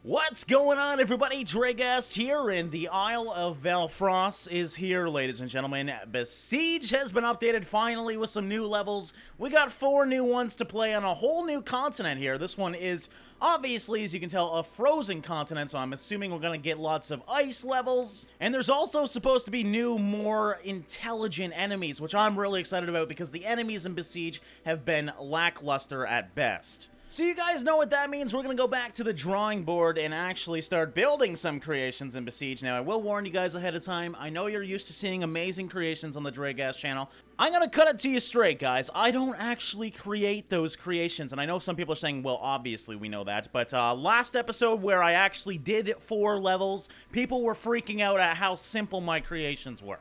What's going on, everybody? Dragast here, and the Isle of Valfross is here, ladies and gentlemen. Besiege has been updated finally with some new levels. We got 4 new ones to play on a whole new continent here. This one is, obviously, as you can tell, a frozen continent, so I'm assuming we're going to get lots of ice levels. And there's also supposed to be new, more intelligent enemies, which I'm really excited about because the enemies in Besiege have been lackluster at best. So you guys know what that means. We're going to go back to the drawing board and actually start building some creations in Besiege. Now, I will warn you guys ahead of time. I know you're used to seeing amazing creations on the Dragast channel. I'm going to cut it to you straight, guys. I don't actually create those creations. And I know some people are saying, well, obviously we know that. But last episode where I actually did 4 levels, people were freaking out at how simple my creations were.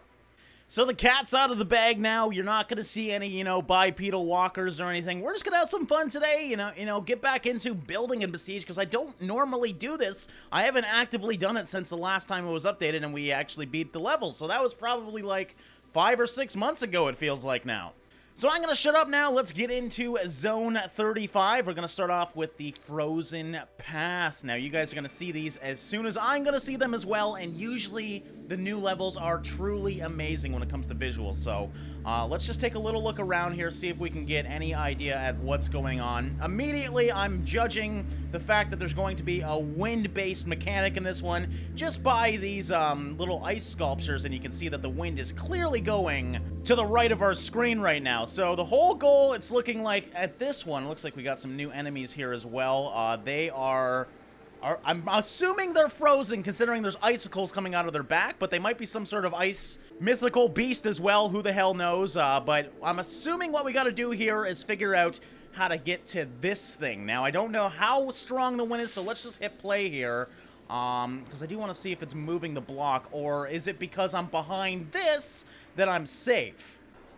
So the cat's out of the bag now. You're not going to see any, bipedal walkers or anything. We're just going to have some fun today, get back into building in Besiege, because I don't normally do this. I haven't actively done it since the last time it was updated and we actually beat the levels. So that was probably like 5 or 6 months ago, it feels like now. So I'm going to shut up now. Let's get into Zone 35. We're going to start off with the Frozen Path. Now, you guys are going to see these as soon as I'm going to see them as well, and usually the new levels are truly amazing when it comes to visuals. So let's just take a little look around here, see if we can get any idea at what's going on. Immediately, I'm judging the fact that there's going to be a wind-based mechanic in this one just by these little ice sculptures, and you can see that the wind is clearly going to the right of our screen right now. So the whole goal, it's looking like at this one, it looks like we got some new enemies here as well. They are I'm assuming they're frozen, considering there's icicles coming out of their back, but they might be some sort of ice mythical beast as well. Who the hell knows? But I'm assuming what we got to do here is figure out how to get to this thing. Now, I don't know how strong the wind is, so let's just hit play here. Because I do want to see if it's moving the block, or is it because I'm behind this that I'm safe?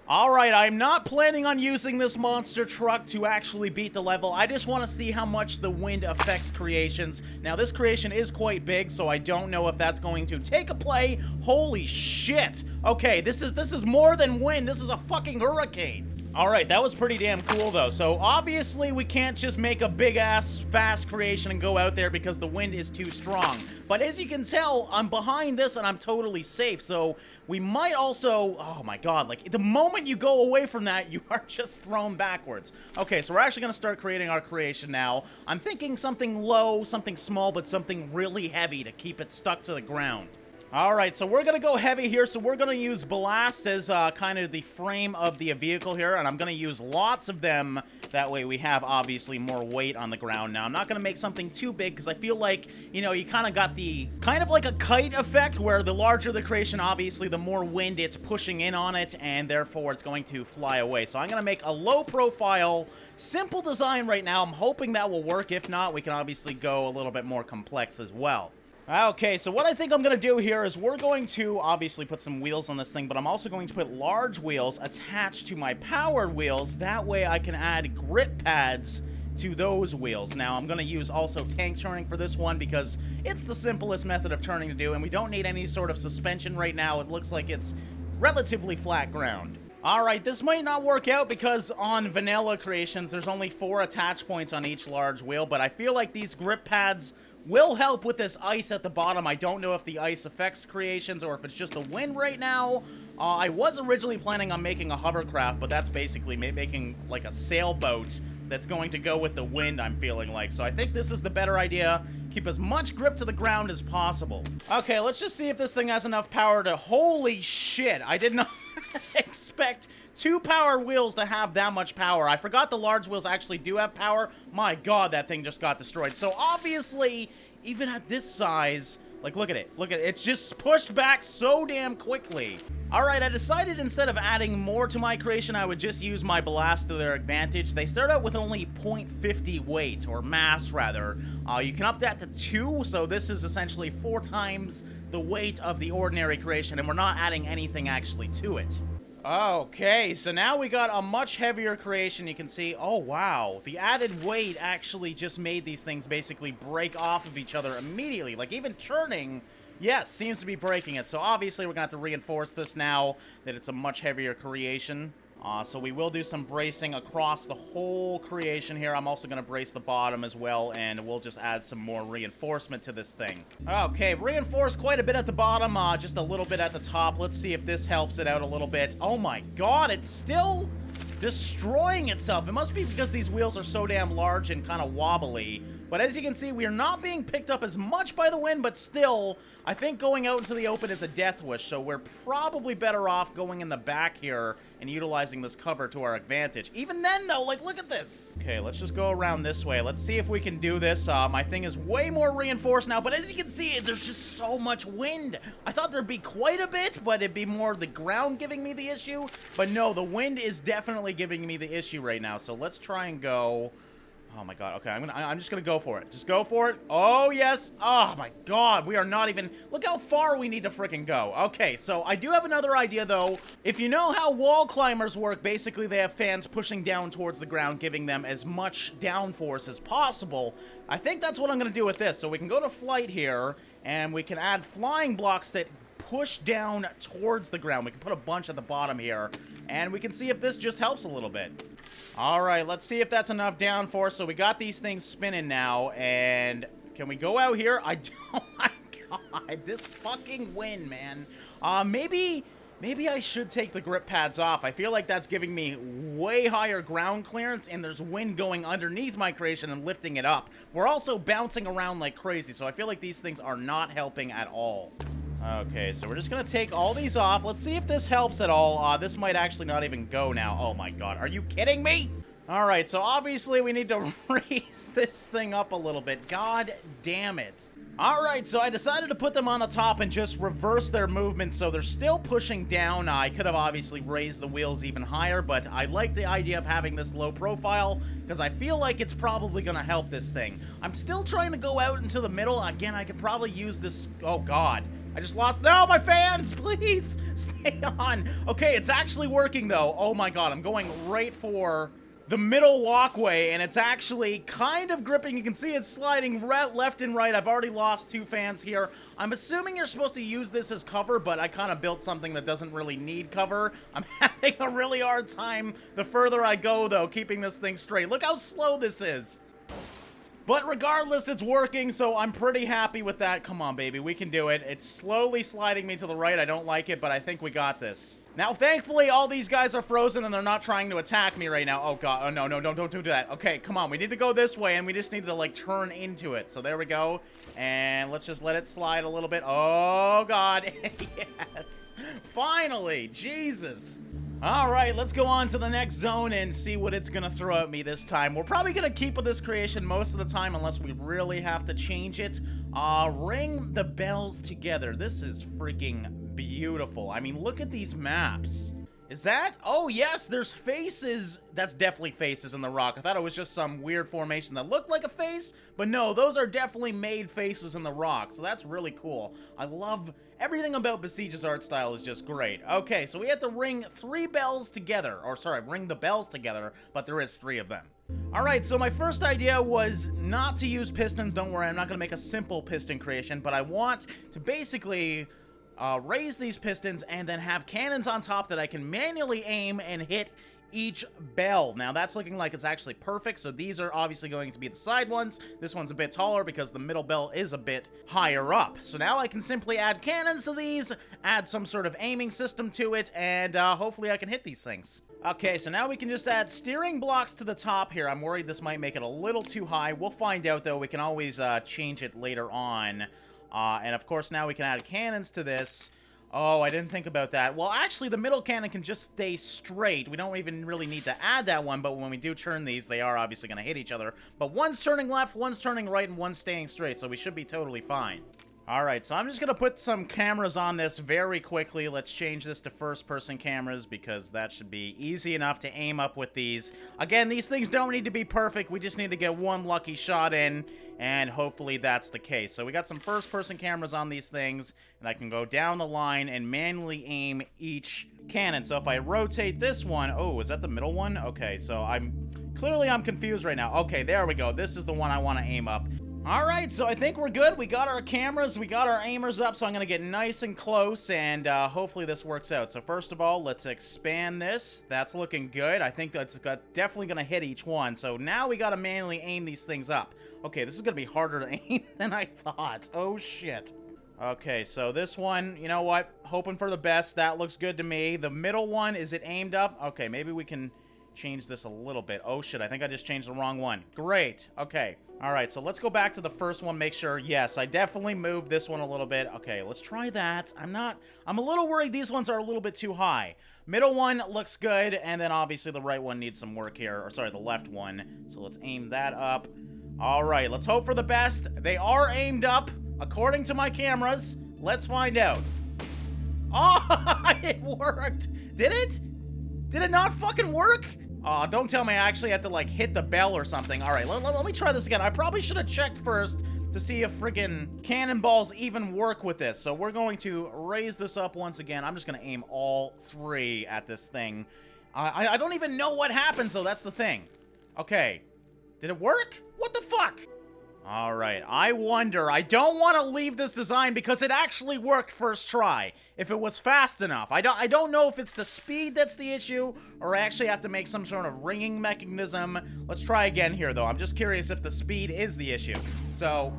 Alright, I'm not planning on using this monster truck to actually beat the level. I just want to see how much the wind affects creations. Now, this creation is quite big, so I don't know if that's going to take a play. Holy shit! Okay, this is more than wind. This is a fucking hurricane. Alright, that was pretty damn cool, though. So, obviously, we can't just make a big-ass, fast creation and go out there because the wind is too strong. But as you can tell, I'm behind this and I'm totally safe, so we might also... Oh, my God. Like, the moment you go away from that, you are just thrown backwards. Okay, so we're actually going to start creating our creation now. I'm thinking something low, something small, but something really heavy to keep it stuck to the ground. Alright, so we're going to go heavy here, so we're going to use ballast as kind of the frame of the vehicle here, and I'm going to use lots of them. That way we have, obviously, more weight on the ground. Now, I'm not going to make something too big, because I feel like, you kind of got the, kind of like a kite effect, where the larger the creation, obviously, the more wind it's pushing in on it, and therefore it's going to fly away. So I'm going to make a low-profile, simple design right now. I'm hoping that will work. If not, we can obviously go a little bit more complex as well. Okay, so what I think I'm going to do here is we're going to obviously put some wheels on this thing, but I'm also going to put large wheels attached to my powered wheels. That way I can add grip pads to those wheels. Now, I'm going to use also tank turning for this one because it's the simplest method of turning to do, and we don't need any sort of suspension right now. It looks like it's relatively flat ground. Alright, this might not work out because on vanilla creations, there's only 4 attach points on each large wheel, but I feel like these grip pads will help with this ice at the bottom. I don't know if the ice affects creations or if it's just the wind right now. I was originally planning on making a hovercraft, but that's basically making like a sailboat that's going to go with the wind, I'm feeling like. So I think this is the better idea. Keep as much grip to the ground as possible. Okay, let's just see if this thing has enough power to... Holy shit, I did not expect 2 power wheels to have that much power. I forgot the large wheels actually do have power. My God, that thing just got destroyed. So obviously, even at this size, like, look at it. Look at it. It's just pushed back so damn quickly. Alright, I decided instead of adding more to my creation, I would just use my ballast to their advantage. They start out with only 0.50 weight, or mass, rather. You can up that to 2, so this is essentially 4 times the weight of the ordinary creation, and we're not adding anything actually to it. Okay, so now we got a much heavier creation. You can see, oh wow, the added weight actually just made these things basically break off of each other immediately. Like, even churning, yes, seems to be breaking it. So obviously we're gonna have to reinforce this now that it's a much heavier creation. So we will do some bracing across the whole creation here. I'm also going to brace the bottom as well, and we'll just add some more reinforcement to this thing. Okay, reinforced quite a bit at the bottom, just a little bit at the top. Let's see if this helps it out a little bit. Oh my god, it's still destroying itself. It must be because these wheels are so damn large and kind of wobbly. But as you can see, we are not being picked up as much by the wind, but still, I think going out into the open is a death wish, so we're probably better off going in the back here and utilizing this cover to our advantage. Even then, though, like, look at this. Okay, let's just go around this way. Let's see if we can do this. My thing is way more reinforced now, but as you can see, there's just so much wind. I thought there'd be quite a bit, but it'd be more the ground giving me the issue. But no, the wind is definitely giving me the issue right now, so let's try and go... Oh my god, okay, I'm just gonna go for it. Just go for it. Oh, yes. Oh my god, we are not even... Look how far we need to freaking go. Okay, so I do have another idea, though. If you know how wall climbers work, basically they have fans pushing down towards the ground, giving them as much downforce as possible. I think that's what I'm gonna do with this. So we can go to flight here, and we can add flying blocks that push down towards the ground. We can put a bunch at the bottom here, and we can see if this just helps a little bit. All right, let's see if that's enough downforce. So we got these things spinning now, and can we go out here? Oh my god, this fucking wind, man. Maybe I should take the grip pads off. I feel like that's giving me way higher ground clearance, and there's wind going underneath my creation and lifting it up. We're also bouncing around like crazy, so I feel like these things are not helping at all. Okay, so we're just gonna take all these off. Let's see if this helps at all. This might actually not even go now. Oh my god, are you kidding me? Alright, so obviously we need to raise this thing up a little bit. God damn it. Alright, so I decided to put them on the top and just reverse their movement so they're still pushing down. I could have obviously raised the wheels even higher, but I like the idea of having this low profile because I feel like it's probably gonna help this thing. I'm still trying to go out into the middle. Again, I could probably use this... Oh god. I just lost... No, my fans! Please! Stay on! Okay, it's actually working, though. Oh, my God. I'm going right for the middle walkway, and it's actually kind of gripping. You can see it's sliding left and right. I've already lost 2 fans here. I'm assuming you're supposed to use this as cover, but I kind of built something that doesn't really need cover. I'm having a really hard time the further I go, though, keeping this thing straight. Look how slow this is. But regardless, it's working, so I'm pretty happy with that. Come on, baby, we can do it. It's slowly sliding me to the right. I don't like it, but I think we got this. Now, thankfully, all these guys are frozen, and they're not trying to attack me right now. Oh, God. Oh, no, don't do that. Okay, come on. We need to go this way, and we just need to, like, turn into it. So there we go. And let's just let it slide a little bit. Oh, God. Yes. Finally. Jesus. All right, let's go on to the next zone and see what it's going to throw at me this time. We're probably going to keep with this creation most of the time unless we really have to change it. Ring the bells together. This is freaking beautiful. I mean, look at these maps. Is that? Oh, yes, there's faces. That's definitely faces in the rock. I thought it was just some weird formation that looked like a face, but no, those are definitely made faces in the rock, so that's really cool. I love everything about Besiege's art style is just great. Okay, so we have to ring 3 bells together, or sorry, ring the bells together, but there is 3 of them. All right, so my first idea was not to use pistons. Don't worry, I'm not going to make a simple piston creation, but I want to basically... raise these pistons and then have cannons on top that I can manually aim and hit each bell. Now that's looking like it's actually perfect, so these are obviously going to be the side ones. This one's a bit taller because the middle bell is a bit higher up. So now I can simply add cannons to these, add some sort of aiming system to it, and hopefully I can hit these things. Okay, so now we can just add steering blocks to the top here. I'm worried this might make it a little too high. We'll find out, though. We can always change it later on. And of course now we can add cannons to this. Oh, I didn't think about that. Well, actually, the middle cannon can just stay straight. We don't even really need to add that one, but when we do turn these, they are obviously going to hit each other. But one's turning left, one's turning right, and one's staying straight, so we should be totally fine. Alright, so I'm just going to put some cameras on this very quickly. Let's change this to first-person cameras because that should be easy enough to aim up with these. Again, these things don't need to be perfect. We just need to get one lucky shot in, and hopefully that's the case. So we got some first-person cameras on these things, and I can go down the line and manually aim each cannon. So if I rotate this one... Oh, is that the middle one? Okay, so I'm confused right now. Okay, there we go. This is the one I want to aim up. Alright, so I think we're good. We got our cameras, we got our aimers up, so I'm gonna get nice and close, and hopefully this works out. So first of all, let's expand this. That's looking good. I think that's definitely gonna hit each one. So now we gotta manually aim these things up. Okay, this is gonna be harder to aim than I thought. Oh, shit. Okay, so this one, you know what? Hoping for the best. That looks good to me. The middle one, is it aimed up? Okay, maybe we can change this a little bit. Oh, shit, I think I just changed the wrong one. Great. Okay. All right, so let's go back to the first one, make sure. Yes, I definitely moved this one a little bit. Okay, let's try that. I'm a little worried these ones are a little bit too high. Middle one looks good, and then obviously the right one needs some work here. Or sorry, the left one. So let's aim that up. All right, let's hope for the best. They are aimed up, according to my cameras. Let's find out. Oh, it worked. Did it? Did it not fucking work? Aw, don't tell me I actually have to, like, hit the bell or something. Alright, let me try this again. I probably should have checked first to see if friggin' cannonballs even work with this. So we're going to raise this up once again. I'm just gonna aim all three at this thing. I don't even know what happens, though. That's the thing. Okay. Did it work? What the fuck? Alright, I wonder. I don't want to leave this design because it actually worked first try. If it was fast enough. I don't know if it's the speed that's the issue, or I actually have to make some sort of ringing mechanism. Let's try again here, though. I'm just curious if the speed is the issue. So,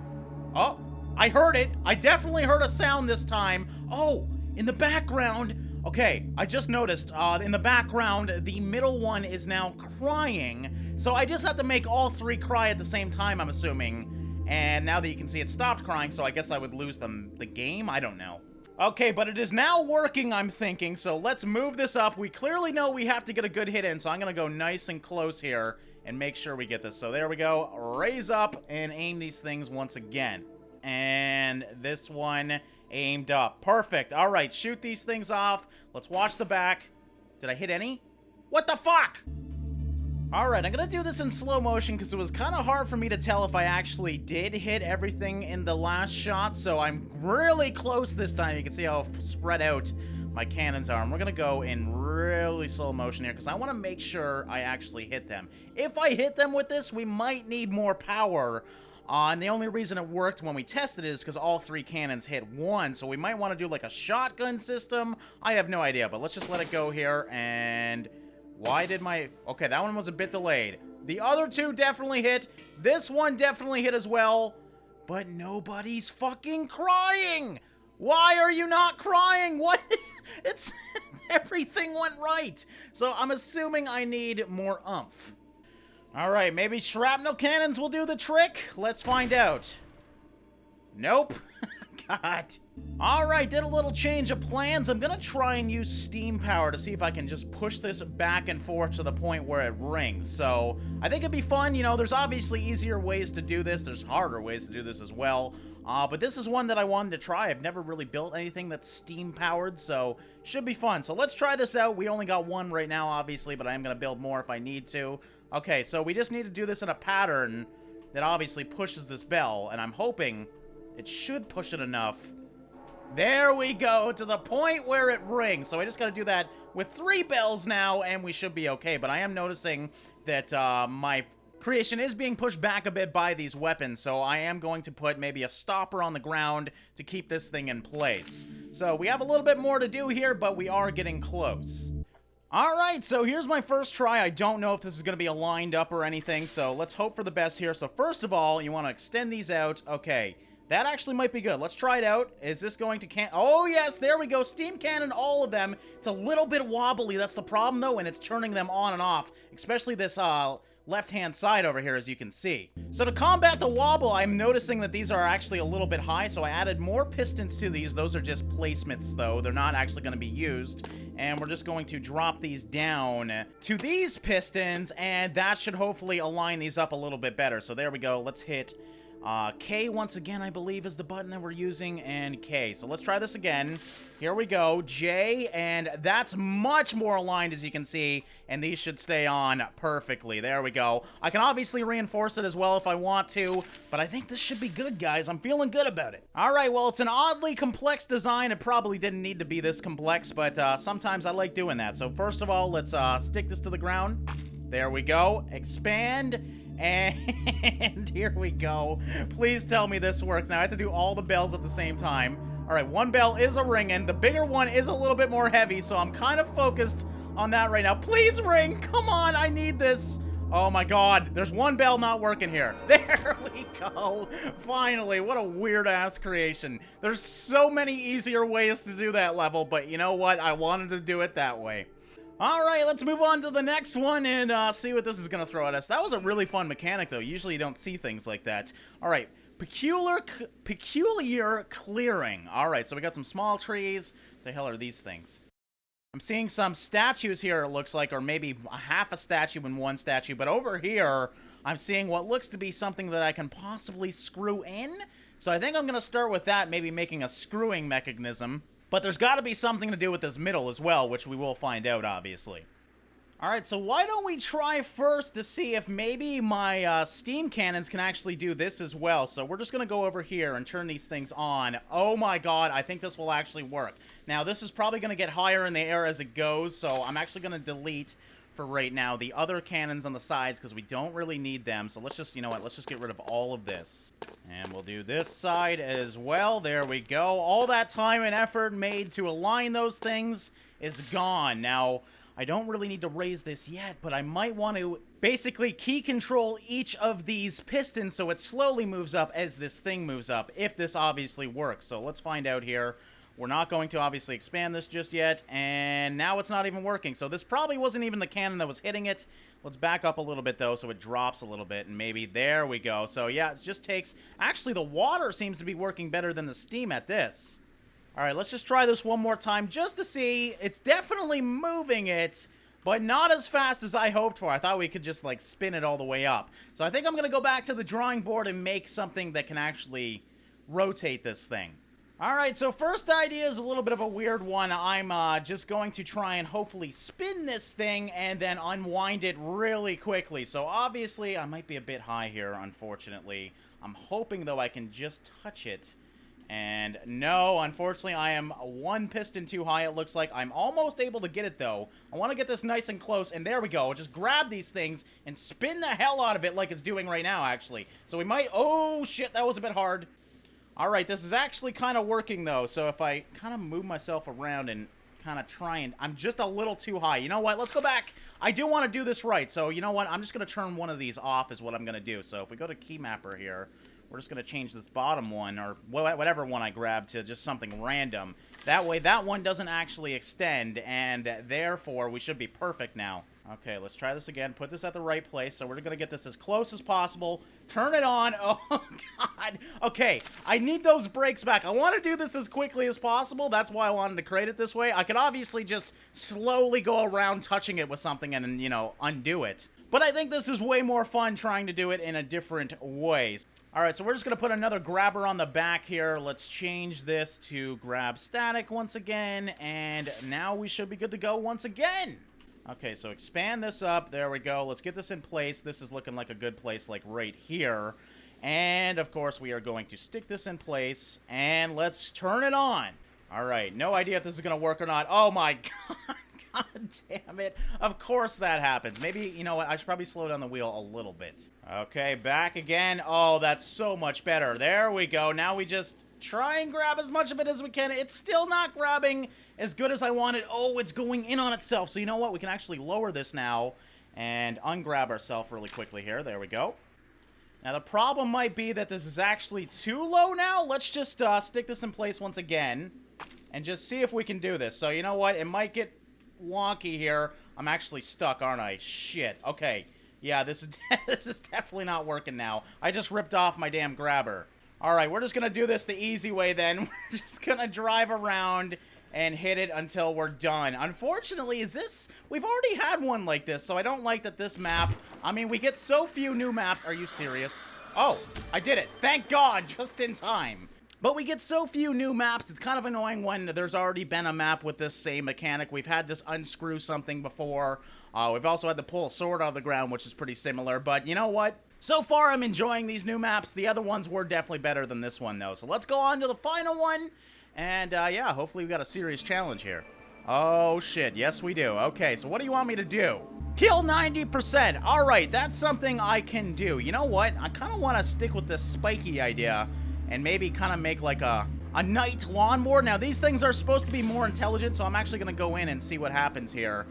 oh, I heard it. I definitely heard a sound this time. Oh, in the background. Okay, I just noticed, in the background, the middle one is now crying. So I just have to make all three cry at the same time, I'm assuming. And now that you can see it stopped crying, so I guess I would lose the game? I don't know. Okay, but it is now working, I'm thinking, so let's move this up. We clearly know we have to get a good hit in, so I'm gonna go nice and close here and make sure we get this. So there we go. Raise up and aim these things once again. And this one aimed up. Perfect. All right, shoot these things off. Let's watch the back. Did I hit any? What the fuck? Alright, I'm gonna do this in slow motion because it was kind of hard for me to tell if I actually did hit everything in the last shot, so I'm really close this time. You can see how spread out my cannons are. And we're gonna go in really slow motion here because I want to make sure I actually hit them. If I hit them with this, we might need more power. And the only reason it worked when we tested it is because all three cannons hit one, so we might want to do like a shotgun system. I have no idea, but let's just let it go here, and... Why did my... Okay, that one was a bit delayed. The other two definitely hit. This one definitely hit as well. But nobody's fucking crying. Why are you not crying? What? It's... Everything went right. So I'm assuming I need more oomph. Alright, maybe shrapnel cannons will do the trick? Let's find out. Nope. God. Alright, did a little change of plans. I'm gonna try and use steam power to see if I can just push this back and forth to the point where it rings. So, I think it'd be fun. You know, there's obviously easier ways to do this. There's harder ways to do this as well. But this is one that I wanted to try. I've never really built anything that's steam powered, so should be fun. So let's try this out. We only got one right now, obviously, but I am gonna build more if I need to. Okay, so we just need to do this in a pattern that obviously pushes this bell, and I'm hoping it should push it enough. There we go, to the point where it rings. So I just gotta do that with 3 bells now, and we should be okay. But I am noticing that my creation is being pushed back a bit by these weapons, so I am going to put maybe a stopper on the ground to keep this thing in place. So we have a little bit more to do here, but we are getting close. Alright, so here's my first try. I don't know if this is going to be aligned up or anything, so let's hope for the best here. So first of all, you want to extend these out. Okay. That actually might be good. Let's try it out. Is this going to Oh, yes, there we go. Steam cannon, all of them. It's a little bit wobbly. That's the problem, though, and it's turning them on and off, especially this left-hand side over here, as you can see. So to combat the wobble, I'm noticing that these are actually a little bit high, so I added more pistons to these. Those are just placements, though. They're not actually going to be used. And we're just going to drop these down to these pistons, and that should hopefully align these up a little bit better. So there we go. Let's hit... K once again, I believe, is the button that we're using, and K. So let's try this again. Here we go, J, and that's much more aligned, as you can see, and these should stay on perfectly. There we go. I can obviously reinforce it as well if I want to, but I think this should be good, guys. I'm feeling good about it. Alright, well, it's an oddly complex design. It probably didn't need to be this complex, but sometimes I like doing that. So first of all, let's stick this to the ground. There we go. Expand. And here we go. Please tell me this works. Now I have to do all the bells at the same time. All right, one bell is a ringing. The bigger one is a little bit more heavy, so I'm kind of focused on that right now. Please ring. Come on, I need this. Oh my god, there's one bell not working here. There we go. Finally, what a weird-ass creation. There's so many easier ways to do that level, but you know what? I wanted to do it that way. All right, let's move on to the next one and see what this is going to throw at us. That was a really fun mechanic, though. Usually you don't see things like that. All right. Peculiar clearing. All right, so we got some small trees. The hell are these things? I'm seeing some statues here, it looks like, or maybe half a statue in one statue. But over here, I'm seeing what looks to be something that I can possibly screw in. So I think I'm going to start with that, maybe making a screwing mechanism. But there's got to be something to do with this middle as well, which we will find out, obviously. Alright, so why don't we try first to see if maybe my steam cannons can actually do this as well. So we're just going to go over here and turn these things on. Oh my god, I think this will actually work. Now, this is probably going to get higher in the air as it goes, so I'm actually going to delete, for right now, the other cannons on the sides, because we don't really need them. So let's just, you know what, let's just get rid of all of this. And we'll do this side as well. There we go. All that time and effort made to align those things is gone. Now, I don't really need to raise this yet, but I might want to basically key control each of these pistons so it slowly moves up as this thing moves up, if this obviously works. So let's find out here. We're not going to obviously expand this just yet, and now it's not even working. So this probably wasn't even the cannon that was hitting it. Let's back up a little bit, though, so it drops a little bit, and maybe there we go. So yeah, it just takes... Actually, the water seems to be working better than the steam at this. Alright, let's just try this one more time just to see. It's definitely moving it, but not as fast as I hoped for. I thought we could just, like, spin it all the way up. So I think I'm going to go back to the drawing board and make something that can actually rotate this thing. Alright, so first idea is a little bit of a weird one. I'm just going to try and hopefully spin this thing and then unwind it really quickly. So obviously, I might be a bit high here, unfortunately. I'm hoping, though, I can just touch it. And no, unfortunately, I am one piston too high, it looks like. I'm almost able to get it, though. I want to get this nice and close, and there we go. Just grab these things and spin the hell out of it like it's doing right now, actually. So we might... Oh, shit, that was a bit hard. Alright, this is actually kind of working, though. So if I kind of move myself around and kind of try and... I'm just a little too high. You know what? Let's go back. I do want to do this right. So, you know what? I'm just going to turn one of these off is what I'm going to do. So if we go to key mapper here... We're just going to change this bottom one, or whatever one I grabbed, to just something random. That way, that one doesn't actually extend, and therefore, we should be perfect now. Okay, let's try this again. Put this at the right place, so we're going to get this as close as possible. Turn it on. Oh, God. Okay, I need those brakes back. I want to do this as quickly as possible. That's why I wanted to create it this way. I could obviously just slowly go around touching it with something and, you know, undo it. But I think this is way more fun trying to do it in a different way. Alright, so we're just going to put another grabber on the back here. Let's change this to grab static once again. And now we should be good to go once again. Okay, so expand this up. There we go. Let's get this in place. This is looking like a good place, like right here. And, of course, we are going to stick this in place. And let's turn it on. Alright, no idea if this is going to work or not. Oh, my God. God damn it. Of course that happens. Maybe, you know what, I should probably slow down the wheel a little bit. Okay, back again. Oh, that's so much better. There we go. Now we just try and grab as much of it as we can. It's still not grabbing as good as I wanted. Oh, it's going in on itself. So you know what? We can actually lower this now and ungrab ourselves really quickly here. There we go. Now, the problem might be that this is actually too low now. Let's just stick this in place once again and just see if we can do this. So you know what? It might get wonky here. I'm actually stuck, aren't I? Shit. Okay. Yeah, this is definitely not working now. I just ripped off my damn grabber. Alright, we're just gonna do this the easy way then. We're just gonna drive around and hit it until we're done. Unfortunately, we've already had one like this, so I don't like that this map... I mean, we get so few new maps. Are you serious? Oh, I did it. Thank God, just in time. But we get so few new maps, it's kind of annoying when there's already been a map with this same mechanic. We've had to unscrew something before. We've also had to pull a sword out of the ground, which is pretty similar. But you know what? So far, I'm enjoying these new maps. The other ones were definitely better than this one, though. So let's go on to the final one. And, yeah, hopefully we've got a serious challenge here. Oh, shit. Yes, we do. Okay, so what do you want me to do? Kill 90%. All right, that's something I can do. You know what? I kind of want to stick with this spiky idea and maybe kind of make like a night lawnmower. Now, these things are supposed to be more intelligent, so I'm actually going to go in and see what happens here.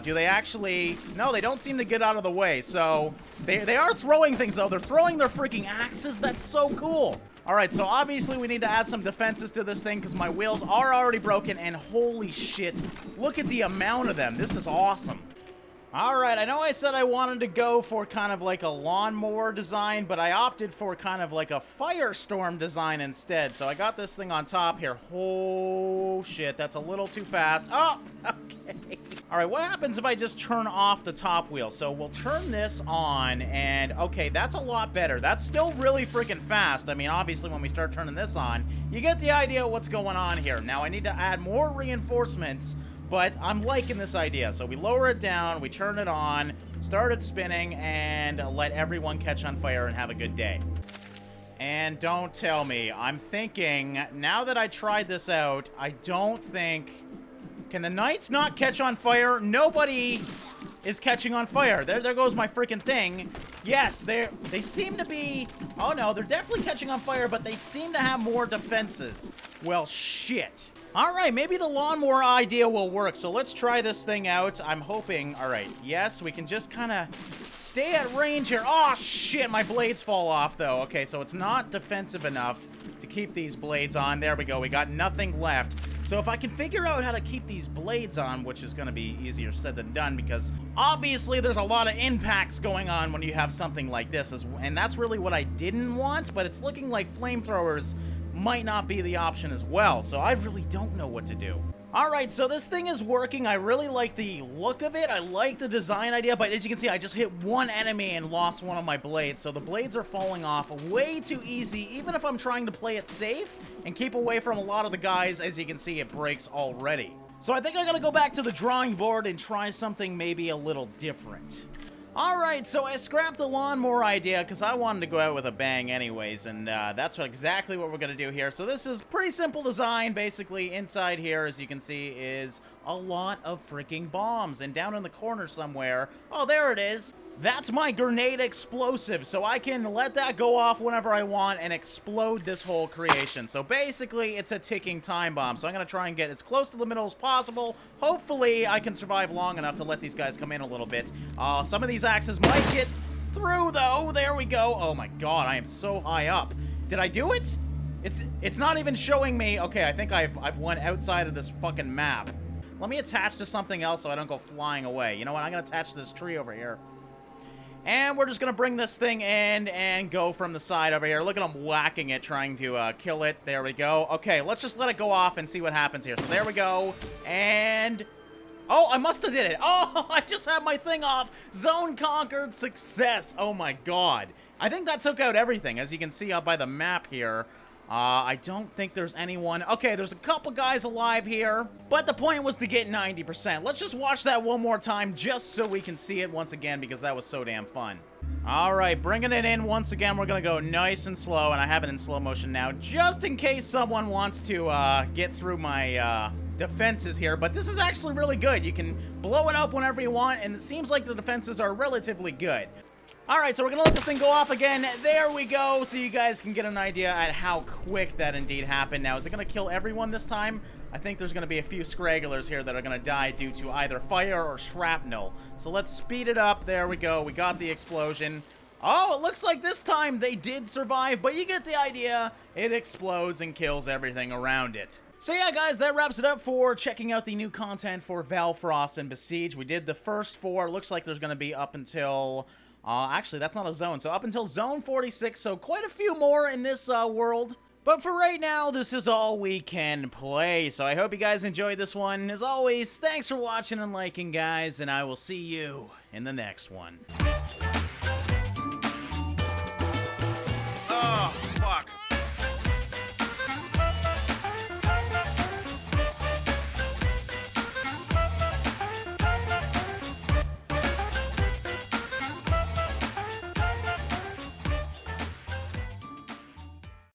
Do they actually... No, they don't seem to get out of the way, so... They are throwing things, though. They're throwing their freaking axes. That's so cool. All right, so obviously we need to add some defenses to this thing because my wheels are already broken, and holy shit, look at the amount of them. This is awesome. All right, I know I said I wanted to go for kind of like a lawnmower design, but I opted for kind of like a firestorm design instead. So I got this thing on top here. Oh, shit, that's a little too fast. Oh, okay. All right, what happens if I just turn off the top wheel? So we'll turn this on, and okay, that's a lot better. That's still really freaking fast. I mean, obviously, when we start turning this on, you get the idea of what's going on here. Now, I need to add more reinforcements, but I'm liking this idea. So we lower it down, we turn it on, start it spinning, and let everyone catch on fire and have a good day. And don't tell me, I'm thinking, now that I tried this out, I don't think... Can the knights not catch on fire? Nobody is catching on fire. There goes my freaking thing. Yes, they seem to be... Oh no, they're definitely catching on fire, but they seem to have more defenses. Well, shit. All right, maybe the lawnmower idea will work. So let's try this thing out. I'm hoping... All right, yes, we can just kind of stay at range here. Oh, shit, my blades fall off, though. Okay, so it's not defensive enough to keep these blades on. There we go. We got nothing left. So if I can figure out how to keep these blades on, which is going to be easier said than done, because obviously there's a lot of impacts going on when you have something like this, and that's really what I didn't want, but it's looking like flamethrowers might not be the option as well, so I really don't know what to do. Alright, so this thing is working. I really like the look of it. I like the design idea, but as you can see, I just hit one enemy and lost one of my blades. So the blades are falling off way too easy, even if I'm trying to play it safe and keep away from a lot of the guys. As you can see, it breaks already. So I think I gotta go back to the drawing board and try something maybe a little different. Alright, so I scrapped the lawnmower idea because I wanted to go out with a bang anyways, and that's exactly what we're going to do here. So this is pretty simple design. Basically, inside here, as you can see, is a lot of freaking bombs. And down in the corner somewhere, oh, there it is. That's my grenade explosive, so I can let that go off whenever I want and explode this whole creation. So basically, it's a ticking time bomb. So I'm going to try and get as close to the middle as possible. Hopefully, I can survive long enough to let these guys come in a little bit. Some of these axes might get through, though. There we go. Oh my god, I am so high up. Did I do it? It's not even showing me. Okay, I think I've went outside of this fucking map. Let me attach to something else so I don't go flying away. You know what? I'm going to attach to this tree over here. And we're just going to bring this thing in and go from the side over here. Look at him whacking it, trying to kill it. There we go. Okay, let's just let it go off and see what happens here. So there we go. And... oh, I must have did it. Oh, I just had my thing off. Zone conquered. Success. Oh, my God. I think that took out everything, as you can see up by the map here. I don't think there's anyone. Okay, there's a couple guys alive here, but the point was to get 90%. Let's just watch that one more time just so we can see it once again because that was so damn fun. All right, bringing it in once again. We're going to go nice and slow, and I have it in slow motion now just in case someone wants to get through my defenses here, but this is actually really good. You can blow it up whenever you want, and it seems like the defenses are relatively good. Alright, so we're going to let this thing go off again. There we go, so you guys can get an idea at how quick that indeed happened. Now, is it going to kill everyone this time? I think there's going to be a few scragglers here that are going to die due to either fire or shrapnel. So let's speed it up. There we go. We got the explosion. Oh, it looks like this time they did survive, but you get the idea. It explodes and kills everything around it. So yeah, guys, that wraps it up for checking out the new content for Valfross and Besiege. We did the first 4. Looks like there's going to be up until... actually, that's not a zone. So up until zone 46, so quite a few more in this world. But for right now, this is all we can play. So I hope you guys enjoyed this one. As always, thanks for watching and liking, guys, and I will see you in the next one.